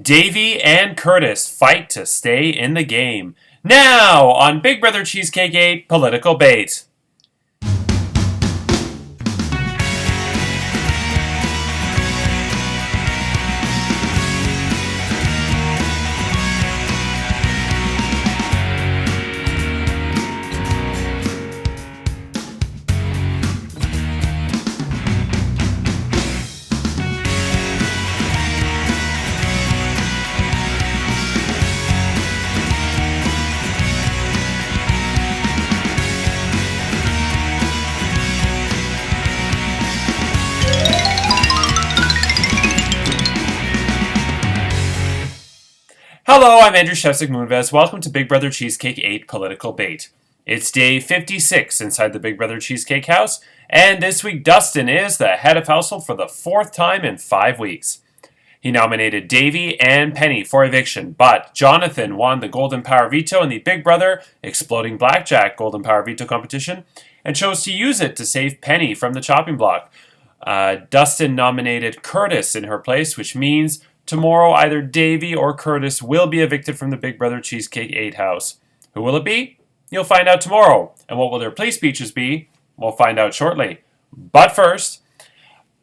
Davey and Kurtis fight to stay in the game. Now on Big Brother Cheesecake 8 Political Bait. Hello, I'm Andrew Shevsik Moonves. Welcome to Big Brother Cheesecake 8 Political Bait. It's day 56 inside the Big Brother Cheesecake house, and this week Dustin is the head of household for the fourth time in 5 weeks. He nominated Davey and Penny for eviction, but Jonathan won the Golden Power Veto in the Big Brother Exploding Blackjack Golden Power Veto competition and chose to use it to save Penny from the chopping block. Dustin nominated Kurtis in her place, which means tomorrow, either Davey or Kurtis will be evicted from the Big Brother Cheesecake 8 house. Who will it be? You'll find out tomorrow. And what will their plea speeches be? We'll find out shortly. But first,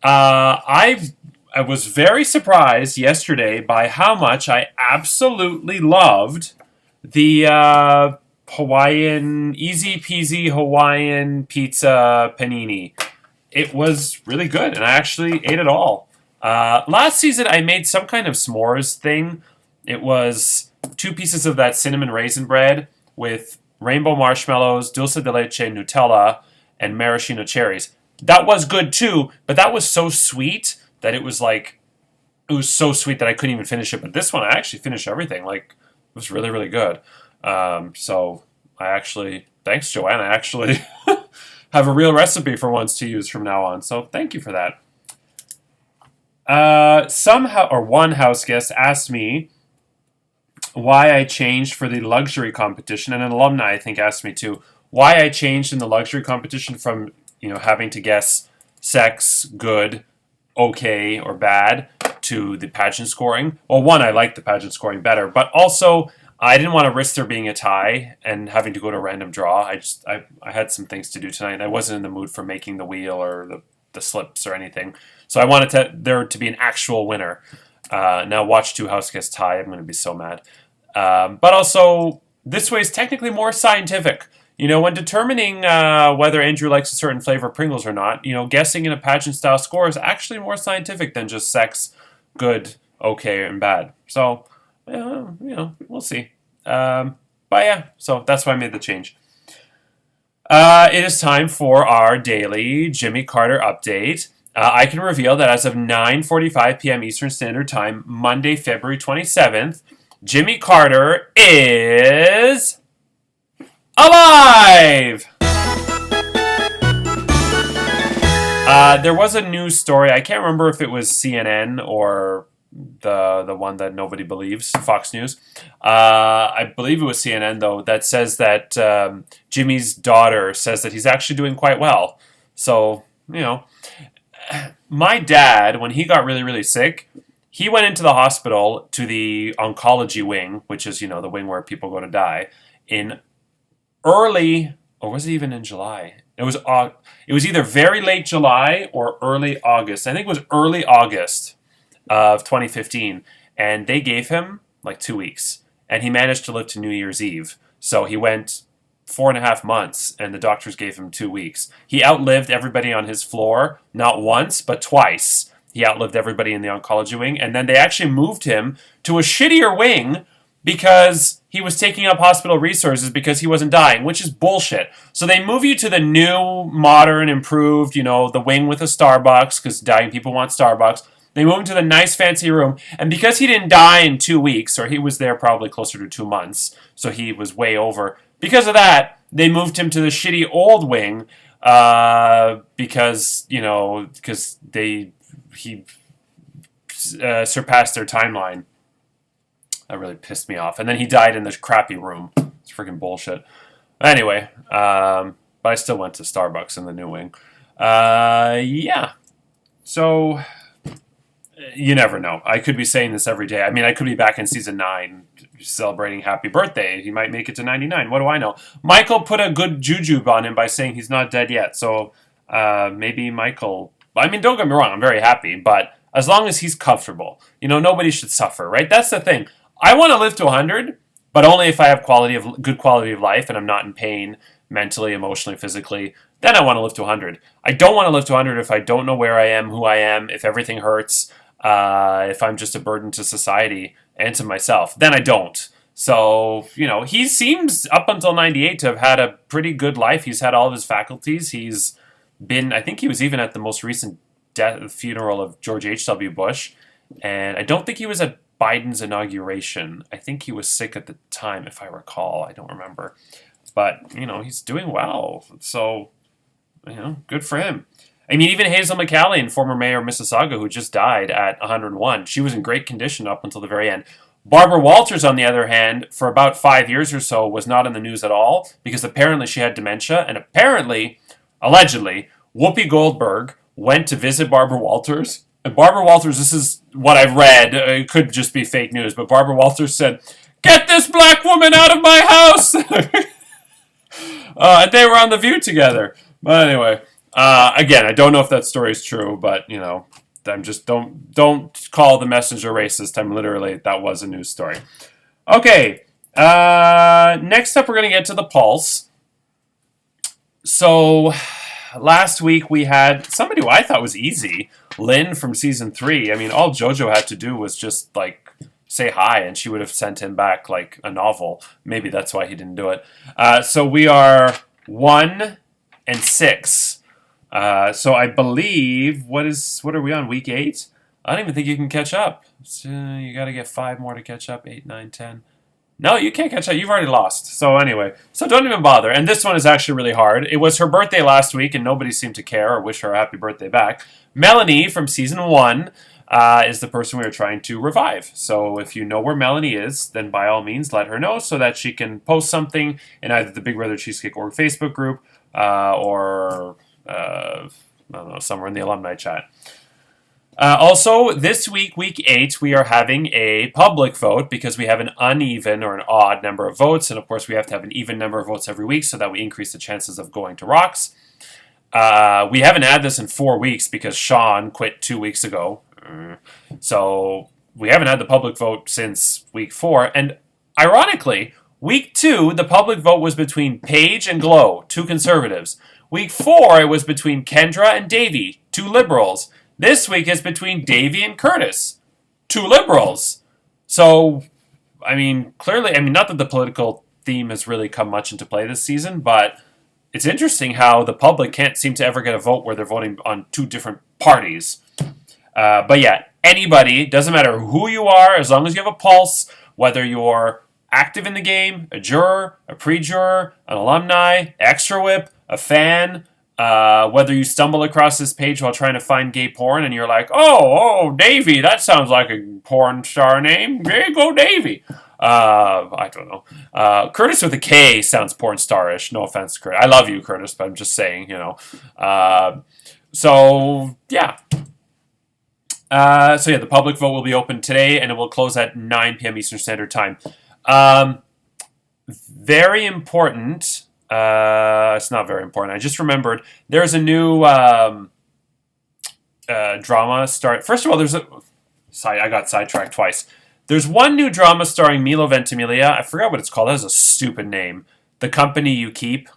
I was very surprised yesterday by how much I absolutely loved the Hawaiian, easy peasy Hawaiian pizza panini. It was really good, and I actually ate it all. Last season, I made some kind of s'mores thing. It was 2 pieces of that cinnamon raisin bread with rainbow marshmallows, dulce de leche, Nutella, and maraschino cherries. That was good too, but that was so sweet that it was so sweet that I couldn't even finish it. But this one, I actually finished everything. It was really, really good. So I actually, thanks Joanna, I actually have a real recipe for once to use from now on. So thank you for that. One house guest asked me why I changed for the luxury competition, and an alumni I think asked me too why I changed in the luxury competition from having to guess sex, good, okay, or bad to the pageant scoring. Well, one, I liked the pageant scoring better, but also I didn't want to risk there being a tie and having to go to a random draw. I had some things to do tonight, and I wasn't in the mood for making the wheel or the slips or anything. So I wanted there to be an actual winner. Now watch 2 house guests tie. I'm going to be so mad. But also, this way is technically more scientific. When determining whether Andrew likes a certain flavor of Pringles or not, guessing in a pageant-style score is actually more scientific than just sex, good, okay, and bad. So, we'll see. But yeah, so that's why I made the change. It is time for our daily Jimmy Carter update. I can reveal that as of 9:45 p.m. Eastern Standard Time, Monday, February 27th, Jimmy Carter is alive! There was a news story. I can't remember if it was CNN or the one that nobody believes, Fox News. I believe it was CNN, though, that says that Jimmy's daughter says that he's actually doing quite well. So, my dad, when he got really, really sick, he went into the hospital to the oncology wing, which is, the wing where people go to die, in early, or was it even in July? It was either very late July or early August. I think it was early August of 2015, and they gave him 2 weeks, and he managed to live to New Year's Eve. So he went 4.5 months, and the doctors gave him 2 weeks. He outlived everybody on his floor, not once, but twice. He outlived everybody in the oncology wing, and then they actually moved him to a shittier wing because he was taking up hospital resources because he wasn't dying, which is bullshit. So they move you to the new, modern, improved, the wing with a Starbucks, because dying people want Starbucks. They moved him to the nice, fancy room, and because he didn't die in 2 weeks, or he was there probably closer to 2 months, so he was way over. Because of that, they moved him to the shitty old wing because he surpassed their timeline. That really pissed me off. And then he died in this crappy room. It's freaking bullshit. Anyway, but I still went to Starbucks in the new wing. Yeah. So You never know. I could be saying this every day. I mean, I could be back in season 9 celebrating happy birthday. He might make it to 99. What do I know? Michael put a good juju on him by saying he's not dead yet. So maybe Michael. I mean, don't get me wrong. I'm very happy. But as long as he's comfortable, nobody should suffer, right? That's the thing. I want to live to 100, but only if I have good quality of life and I'm not in pain mentally, emotionally, physically. Then I want to live to 100. I don't want to live to 100 if I don't know where I am, who I am, if everything hurts, if I'm just a burden to society and to myself. Then I don't. So, he seems up until 98 to have had a pretty good life. He's had all of his faculties. He's been, I think he was even at the most recent funeral of George H.W. Bush. And I don't think he was at Biden's inauguration. I think he was sick at the time, if I recall. I don't remember. But, he's doing well. So, good for him. I mean, even Hazel McCallion, former mayor of Mississauga, who just died at 101, she was in great condition up until the very end. Barbara Walters, on the other hand, for about 5 years or so, was not in the news at all because apparently she had dementia. And apparently, allegedly, Whoopi Goldberg went to visit Barbara Walters. And Barbara Walters, this is what I've read, it could just be fake news, but Barbara Walters said, "Get this black woman out of my house!" And they were on The View together. But anyway, again, I don't know if that story is true, but, I'm just, don't call the messenger racist. That was a news story. Okay, next up we're going to get to the Pulse. So, last week we had somebody who I thought was easy, Lynn from season 3. I mean, all JoJo had to do was just, say hi, and she would have sent him back, a novel. Maybe that's why he didn't do it. So we are 1 and 6. So I believe, what are we on, week 8? I don't even think you can catch up. So you got to get 5 more to catch up, 8, 9, 10. No, you can't catch up. You've already lost. So anyway, don't even bother. And this one is actually really hard. It was her birthday last week, and nobody seemed to care or wish her a happy birthday back. Melanie from season 1 is the person we are trying to revive. So if you know where Melanie is, then by all means let her know so that she can post something in either the Big Brother Cheesecake Org Facebook group or I don't know, somewhere in the alumni chat. Also, this week, week 8, we are having a public vote because we have an uneven or an odd number of votes. And of course, we have to have an even number of votes every week so that we increase the chances of going to Rocks. We haven't had this in 4 weeks because Sean quit 2 weeks ago. So we haven't had the public vote since week 4. And ironically, week 2, the public vote was between Paige and Glow, 2 conservatives. Week 4, it was between Kendra and Daveyy, 2 liberals. This week is between Daveyy and Kurtis, 2 liberals. So, clearly, not that the political theme has really come much into play this season, but it's interesting how the public can't seem to ever get a vote where they're voting on 2 different parties. But yeah, anybody, doesn't matter who you are, as long as you have a pulse, whether you're active in the game, a juror, a pre-juror, an alumni, extra whip, a fan, whether you stumble across this page while trying to find gay porn and you're like, oh, Daveyy, that sounds like a porn star name. There you go, Daveyy. I don't know. Kurtis with a K sounds porn star-ish. No offense, Kurtis. I love you, Kurtis, but I'm just saying, So, yeah. The public vote will be open today, and it will close at 9 p.m. Eastern Standard Time. Very important. It's not very important. I just remembered there's a new drama start. First of all, I got sidetracked twice. There's one new drama starring Milo Ventimiglia. I forgot what it's called. That has a stupid name. The Company You Keep.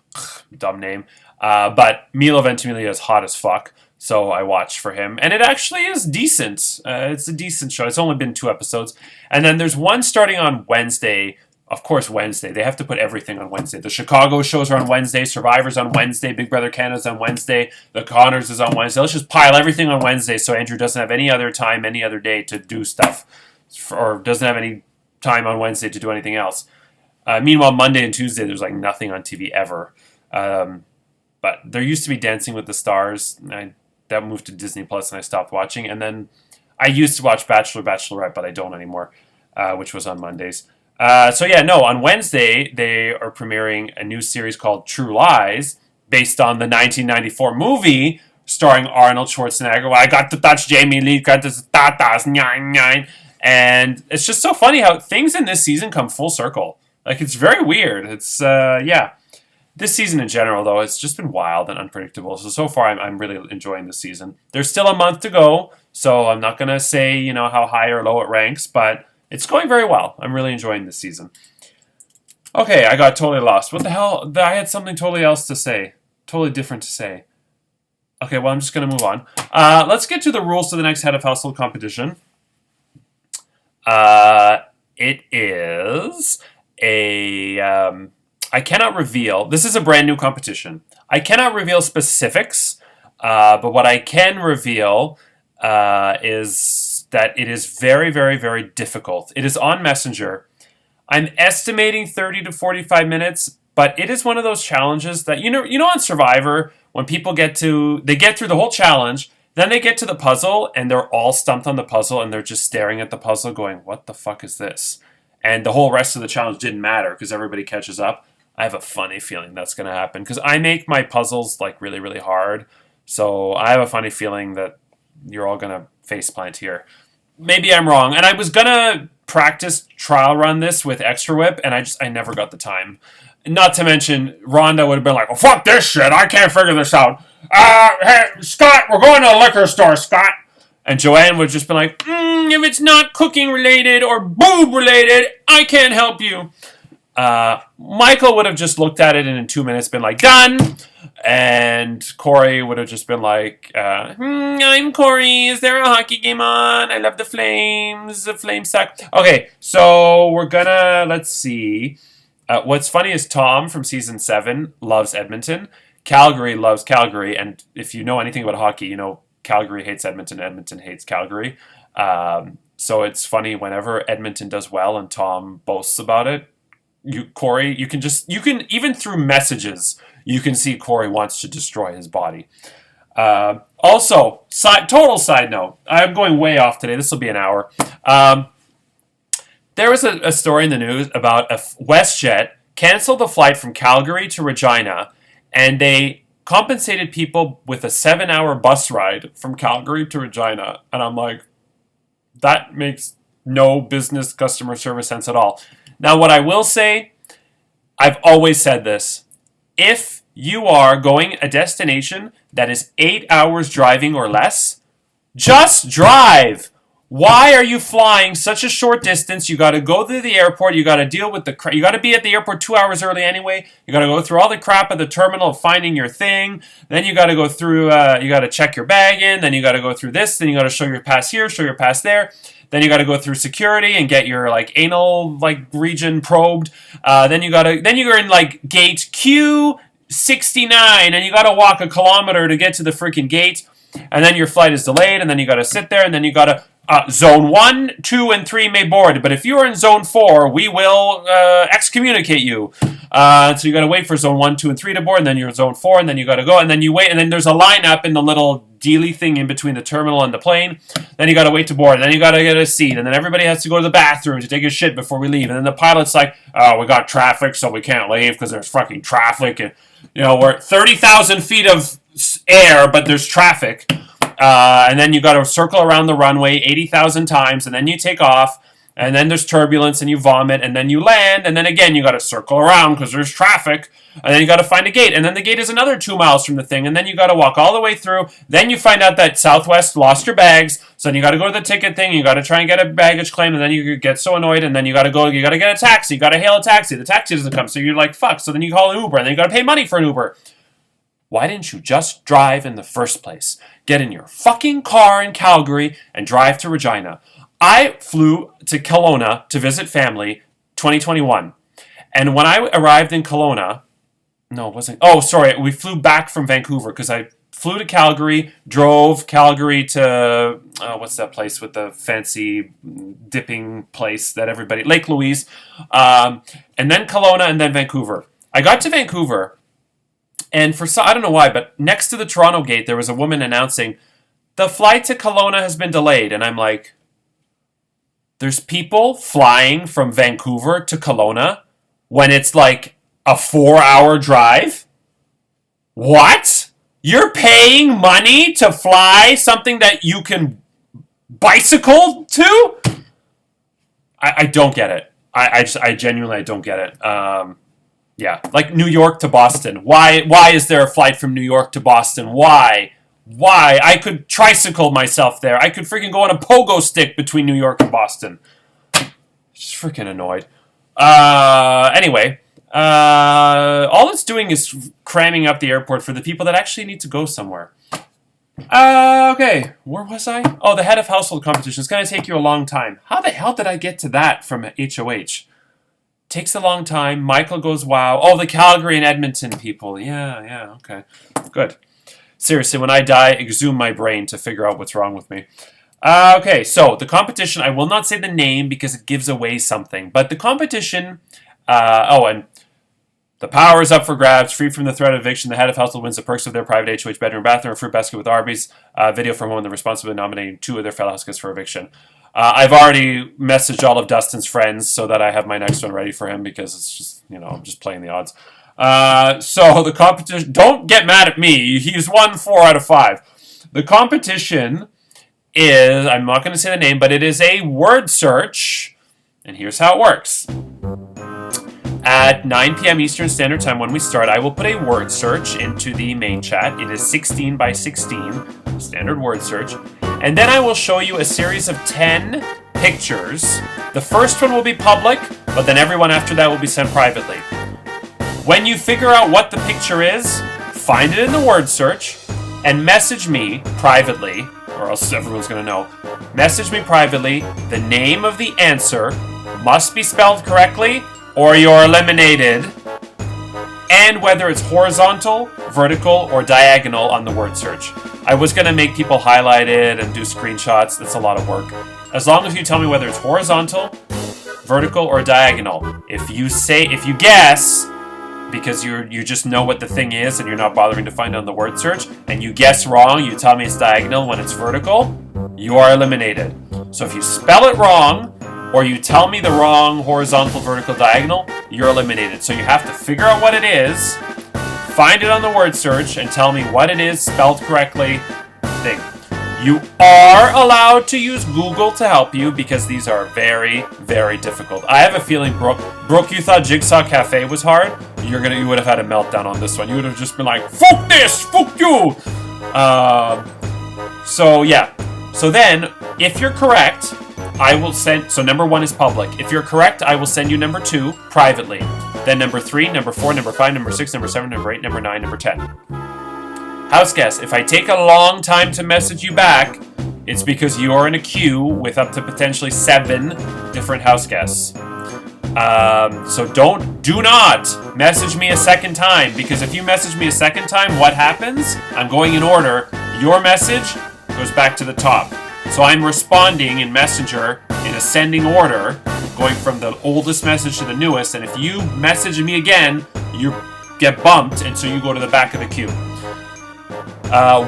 Dumb name. But Milo Ventimiglia is hot as fuck. So I watched for him. And it actually is decent. It's a decent show. It's only been 2 episodes. And then there's one starting on Wednesday. Of course, Wednesday. They have to put everything on Wednesday. The Chicago shows are on Wednesday. Survivor's on Wednesday. Big Brother Canada's on Wednesday. The Connors is on Wednesday. Let's just pile everything on Wednesday so Andrew doesn't have any other time, any other day to do stuff. Or doesn't have any time on Wednesday to do anything else. Meanwhile, Monday and Tuesday, there's nothing on TV ever. But there used to be Dancing with the Stars. That moved to Disney Plus and I stopped watching. And then I used to watch Bachelor, Bachelorette, but I don't anymore, which was on Mondays. On Wednesday, they are premiering a new series called True Lies, based on the 1994 movie starring Arnold Schwarzenegger. Well, I got to touch Jamie Lee Curtis tatas, nine nine, and it's just so funny how things in this season come full circle. Like it's very weird. It's yeah. This season in general, though, it's just been wild and unpredictable. So far, I'm really enjoying this season. There's still a month to go, so I'm not going to say, how high or low it ranks, but it's going very well. I'm really enjoying this season. Okay, I got totally lost. What the hell? I had something totally else to say. Totally different to say. Okay, well, I'm just going to move on. Let's get to the rules to the next head of household competition. It is a... I cannot reveal. This is a brand new competition. I cannot reveal specifics, but what I can reveal is that it is very, very, very difficult. It is on Messenger. I'm estimating 30 to 45 minutes, but it is one of those challenges that on Survivor when people get through the whole challenge, then they get to the puzzle and they're all stumped on the puzzle and they're just staring at the puzzle, going, "What the fuck is this?" And the whole rest of the challenge didn't matter because everybody catches up. I have a funny feeling that's going to happen because I make my puzzles like really, really hard. So I have a funny feeling that you're all going to faceplant here. Maybe I'm wrong. And I was going to practice trial run this with Extra Whip, and I never got the time. Not to mention, Rhonda would have been like, "Oh, fuck this shit. I can't figure this out. Hey, Scott, we're going to the liquor store, Scott." And Joanne would have just been like, "If it's not cooking related or boob related, I can't help you." Michael would have just looked at it and in 2 minutes been like, "Done." And Corey would have just been like, "I'm Corey. Is there a hockey game on? I love the Flames. The Flames suck." Okay, so we're gonna, let's see. What's funny is Tom from season 7 loves Edmonton. Calgary loves Calgary. And if you know anything about hockey, Calgary hates Edmonton. Edmonton hates Calgary. So it's funny whenever Edmonton does well and Tom boasts about it. Corey, you can even through messages, you can see Corey wants to destroy his body. Also, total side note, I'm going way off today. This will be an hour. There was a story in the news about a WestJet canceled the flight from Calgary to Regina, and they compensated people with a 7-hour bus ride from Calgary to Regina. And I'm like, that makes no business customer service sense at all. Now, what I will say, I've always said this. If you are going a destination that is 8 hours driving or less, just drive. Why are you flying such a short distance? You got to go through the airport. You got to deal with you got to be at the airport 2 hours early anyway. You got to go through all the crap at the terminal of finding your thing. Then you got to go through, you got to check your bag in. Then you got to go through this. Then you got to show your pass here, show your pass there. Then you got to go through security and get your anal region probed. Then you're in gate Q69 and you got to walk a kilometer to get to the freaking gate. And then your flight is delayed and then you got to sit there and then you got to zone 1, 2, and 3 may board, but if you are in zone 4, we will excommunicate you. So you got to wait for zone 1, 2, and 3 to board, and then you're in zone 4, and then you got to go, and then you wait, and then there's a lineup in the little dealy thing in between the terminal and the plane. Then you got to wait to board, and then you got to get a seat, and then everybody has to go to the bathroom to take a shit before we leave, and then the pilot's like, "Oh, we got traffic, so we can't leave because there's fucking traffic, and we're 30,000 feet of air, but there's traffic." And then you got to circle around the runway 80,000 times, and then you take off, and then there's turbulence, and you vomit, and then you land, and then again you got to circle around because there's traffic, and then you got to find a gate, and then the gate is another 2 miles from the thing, and then you got to walk all the way through. Then you find out that Southwest lost your bags, so then you got to go to the ticket thing, you got to try and get a baggage claim, and then you get so annoyed, and then you got to get a taxi, you got to hail a taxi, the taxi doesn't come, so you're like, fuck, so then you call an Uber, and then you got to pay money for an Uber. Why didn't you just drive in the first place? Get in your fucking car in Calgary and drive to Regina. I flew to Kelowna to visit family 2021. And when I arrived in Kelowna, no, it wasn't. Oh, sorry. We flew back from Vancouver because I flew to Calgary, drove Calgary to, what's that place with the fancy dipping place that everybody, Lake Louise, and then Kelowna and then Vancouver. I got to Vancouver. And I don't know why, but next to the Toronto gate, there was a woman announcing, "The flight to Kelowna has been delayed." And I'm like, there's people flying from Vancouver to Kelowna when it's like a 4-hour drive? What? You're paying money to fly something that you can bicycle to? I don't get it. I genuinely don't get it. Yeah, like New York to Boston. Why is there a flight from New York to Boston? Why? I could tricycle myself there. I could freaking go on a pogo stick between New York and Boston. Just freaking annoyed. Anyway, all it's doing is cramming up the airport for the people that actually need to go somewhere. Okay, where was I? Oh, the head of household competition. It's going to take you a long time. How the hell did I get to that from HOH? Takes a long time. Michael goes, wow. Oh, the Calgary and Edmonton people. Yeah, okay. Good. Seriously, when I die, exhume my brain to figure out what's wrong with me. Okay, so the competition, I will not say the name because it gives away something. But the competition, and the power is up for grabs. Free from the threat of eviction, the head of household wins the perks of their private HOH bedroom, bathroom, or fruit basket with Arby's. Video from home and the responsibility of nominating 2 of their fellow house guests for eviction. I've already messaged all of Dustin's friends so that I have my next one ready for him because it's just, I'm just playing the odds. So the competition, don't get mad at me. He's won 4 out of 5. The competition is, I'm not going to say the name, but it is a word search. And here's how it works. At 9 p.m. Eastern Standard Time when we start, I will put a word search into the main chat. It is 16 by 16, standard word search. And then I will show you a series of 10 pictures. The first one will be public, but then everyone after that will be sent privately. When you figure out what the picture is, find it in the word search and message me privately, or else everyone's going to know. Message me privately. The name of the answer must be spelled correctly or you're eliminated, and whether it's horizontal, vertical, or diagonal on the word search. I was going to make people highlight it and do screenshots. That's a lot of work. As long as you tell me whether it's horizontal, vertical, or diagonal. If you guess, because you just know what the thing is and you're not bothering to find it on the word search, and you guess wrong, you tell me it's diagonal when it's vertical, you are eliminated. So if you spell it wrong, or you tell me the wrong horizontal, vertical, diagonal, you're eliminated. So you have to figure out what it is, find it on the word search, and tell me what it is, spelled correctly, thing. You are allowed to use Google to help you because these are very, very difficult. I have a feeling, Brooke, you thought Jigsaw Cafe was hard? You would have had a meltdown on this one. You would have just been like, fuck this, fuck you! So then, if you're correct, I will send, so number 1 is public. If you're correct, I will send you number 2 privately. Then number 3, number 4, number 5, number 6, number 7, number 8, number 9, number 10. House guest, if I take a long time to message you back, it's because you're in a queue with up to potentially 7 different house guests. So do not message me a second time, because if you message me a second time, what happens? I'm going in order. Your message goes back to the top. So I'm responding in Messenger in ascending order, going from the oldest message to the newest, and if you message me again, you get bumped, and so you go to the back of the queue.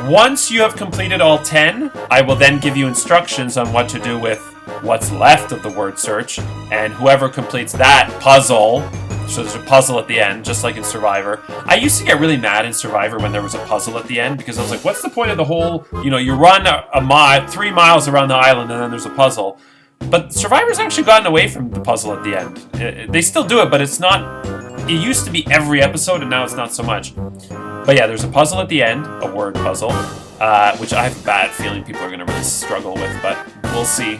Once you have completed all 10, I will then give you instructions on what to do with what's left of the word search, and whoever completes that puzzle, so there's a puzzle at the end, just like in Survivor. I used to get really mad in Survivor when there was a puzzle at the end, because I was like, what's the point of the whole, you run a mile, 3 miles around the island, and then there's a puzzle. But Survivor's actually gotten away from the puzzle at the end. They still do it, but it's not, it used to be every episode, and now it's not so much. But yeah, there's a puzzle at the end, a word puzzle, which I have a bad feeling people are going to really struggle with, but we'll see.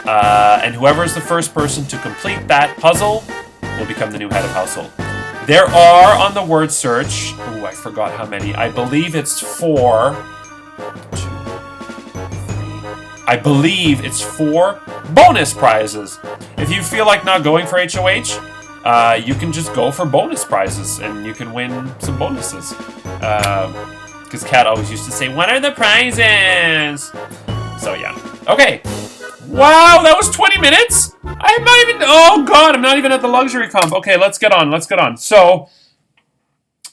And whoever is the first person to complete that puzzle will become the new head of household. There are on the word search, I forgot how many. I believe it's 4. 2, 3. I believe it's 4 bonus prizes. If you feel like not going for HOH, you can just go for bonus prizes and you can win some bonuses. Because Kat always used to say, "What are the prizes?" So yeah. Okay. Wow, that was 20 minutes? I'm not even, oh god, I'm not even at the luxury comp. Okay, let's get on. So,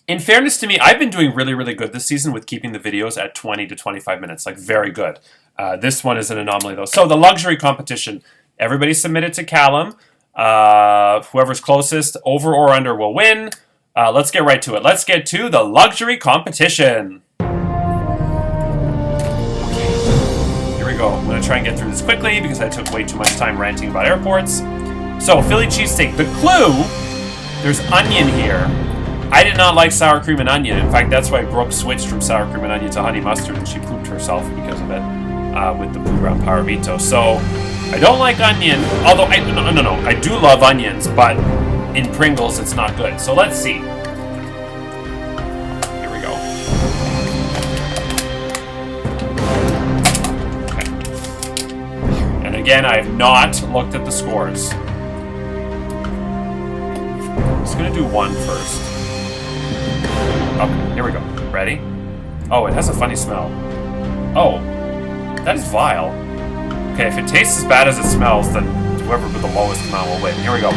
in fairness to me, I've been doing really, really good this season with keeping the videos at 20 to 25 minutes. Like, very good. This one is an anomaly, though. So, the luxury competition. Everybody submitted to Callum. Whoever's closest, over or under, will win. Let's get right to it. Let's get to the luxury competition. to try and get through this quickly because I took way too much time ranting about airports. So, Philly cheesesteak. The clue, there's onion here. I did not like sour cream and onion. In fact, that's why Brooke switched from sour cream and onion to honey mustard, and she pooped herself because of it with the Poo Ground Powervito. So, I don't like onion, although, no, I do love onions, but in Pringles, it's not good. So, let's see. Here we go. Okay. And again, I have not looked at the scores. I'm just going to do one first. Okay, here we go. Ready? Oh, it has a funny smell. Oh, that is vile. Okay, if it tastes as bad as it smells, then whoever with the lowest amount will win. Here we go.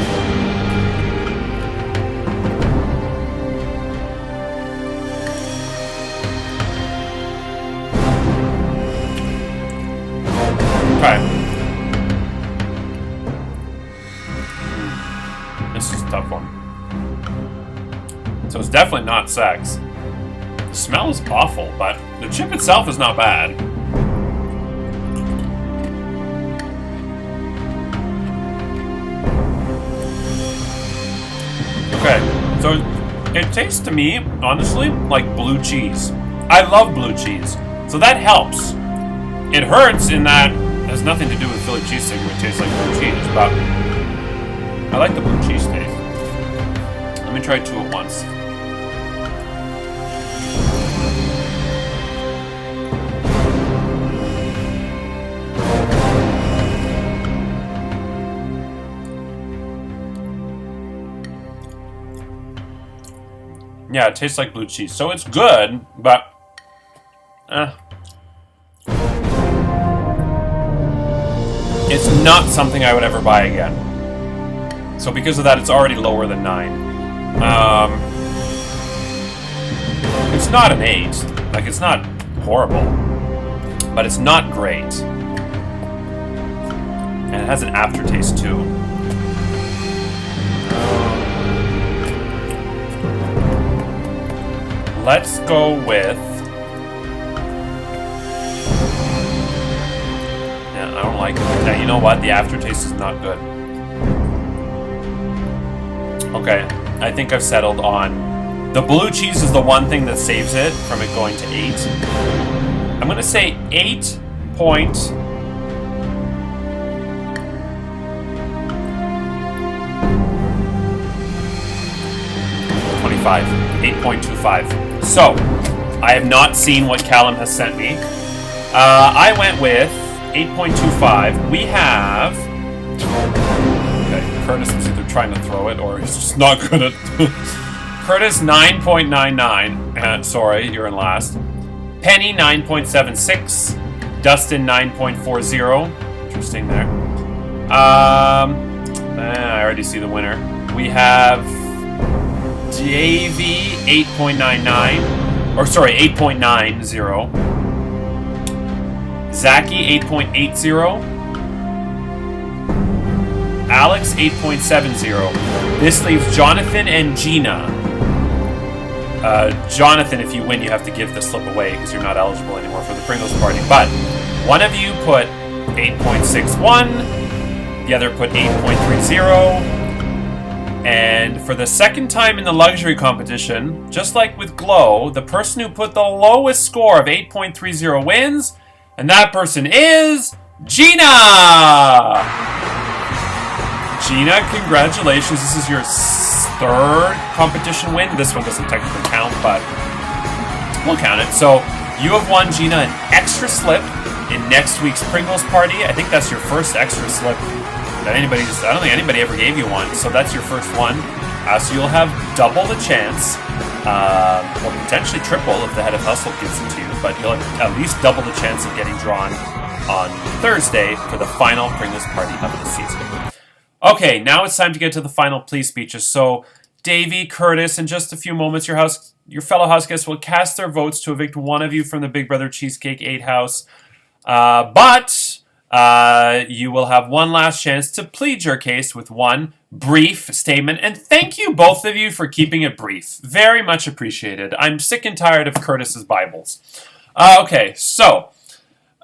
Okay. This is a tough one. So it's definitely not sex. The smell is awful, but the chip itself is not bad. Okay, so it tastes to me, honestly, like blue cheese. I love blue cheese, so that helps. It hurts in that it has nothing to do with Philly cheesesteak, which tastes like blue cheese, but I like the blue cheese taste. Let me try two at once. Yeah, it tastes like blue cheese. So it's good, but it's not something I would ever buy again. So because of that, it's already lower than 9. It's not an 8. Like, it's not horrible, but it's not great. And it has an aftertaste, too. Let's go with... Yeah, I don't like it. Now, you know what? The aftertaste is not good. Okay, I think I've settled on... The blue cheese is the one thing that saves it from it going to 8. I'm going to say 8 point... 8.25. So, I have not seen what Callum has sent me. I went with 8.25. We have... Okay, Kurtis was either trying to throw it or he's just not good at... Kurtis, 9.99. Sorry, you're in last. Penny, 9.76. Dustin, 9.40. Interesting there. I already see the winner. We have... Daveyy, 8.99. Or, sorry, 8.90. Zachy, 8.80. Alex, 8.70. This leaves Jonathan and Gina. Jonathan, if you win, you have to give the slip away because you're not eligible anymore for the Pringles party. But one of you put 8.61. The other put 8.30. And for the second time in the luxury competition, just like with Glow, the person who put the lowest score of 8.30 wins, and that person is Gina! Gina, congratulations. This is your third competition win. This one doesn't technically count, but we'll count it. So you have won, Gina, an extra slip in next week's Pringles party. I think that's your first extra slip. I don't think anybody ever gave you one, so that's your first one. So you'll have double the chance, or potentially triple if the head of household gives it to you, but you'll have at least double the chance of getting drawn on Thursday for the final Pringles party of the season. Okay, now it's time to get to the final plea speeches. So, Davey, Kurtis, in just a few moments, your fellow house guests will cast their votes to evict one of you from the Big Brother Cheesecake 8 house. But you will have one last chance to plead your case with one brief statement. And thank you, both of you, for keeping it brief. Very much appreciated. I'm sick and tired of Kurtis's Bibles. Okay, so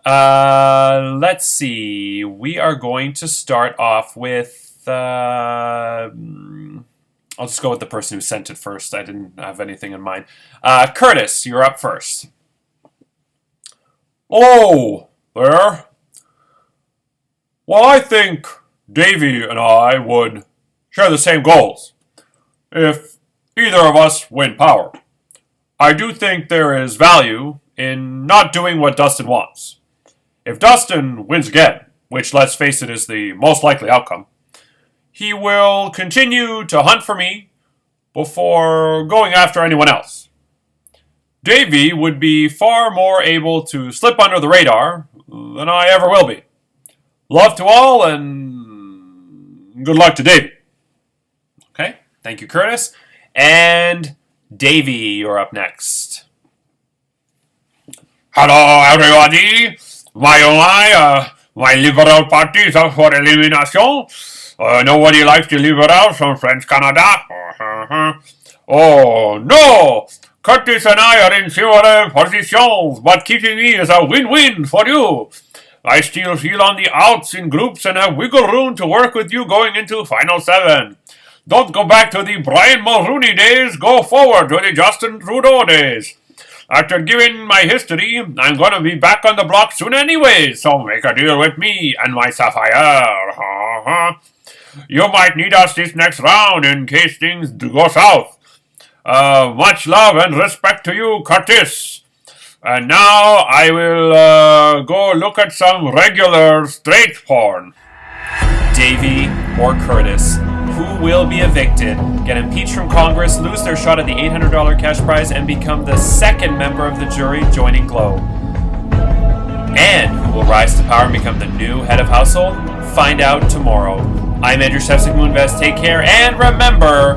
Let's see. We are going to start off with. I'll just go with the person who sent it first. I didn't have anything in mind. Kurtis, you're up first. Hello there. Well, I think Davey and I would share the same goals if either of us win power. I do think there is value in not doing what Dustin wants. If Dustin wins again, which let's face it is the most likely outcome, he will continue to hunt for me before going after anyone else. Davey would be far more able to slip under the radar than I ever will be. Love to all, and good luck to Davey. Okay, thank you, Kurtis. And Davey, you're up next. Hello, everybody. My Liberal Party is up for elimination. Nobody likes the Liberals from French Canada. Oh, no! Kurtis and I are in similar positions, but keeping me is a win-win for you. I still feel on the outs in groups and have wiggle room to work with you going into Final 7. Don't go back to the Brian Mulrooney days, go forward to the Justin Trudeau days. After giving my history, I'm going to be back on the block soon anyway, so make a deal with me and my Sapphire. You might need us this next round in case things go south. Much love and respect to you, Kurtis. And now I will go look at some regular straight porn. Davey or Kurtis, who will be evicted, get impeached from Congress, lose their shot at the $800 cash prize, and become the second member of the jury joining Glow? And who will rise to power and become the new head of household? Find out tomorrow. I'm Andrew Shevsik Moonves. Take care, and remember,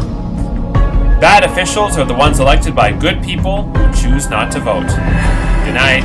bad officials are the ones elected by good people who choose not to vote. Good night.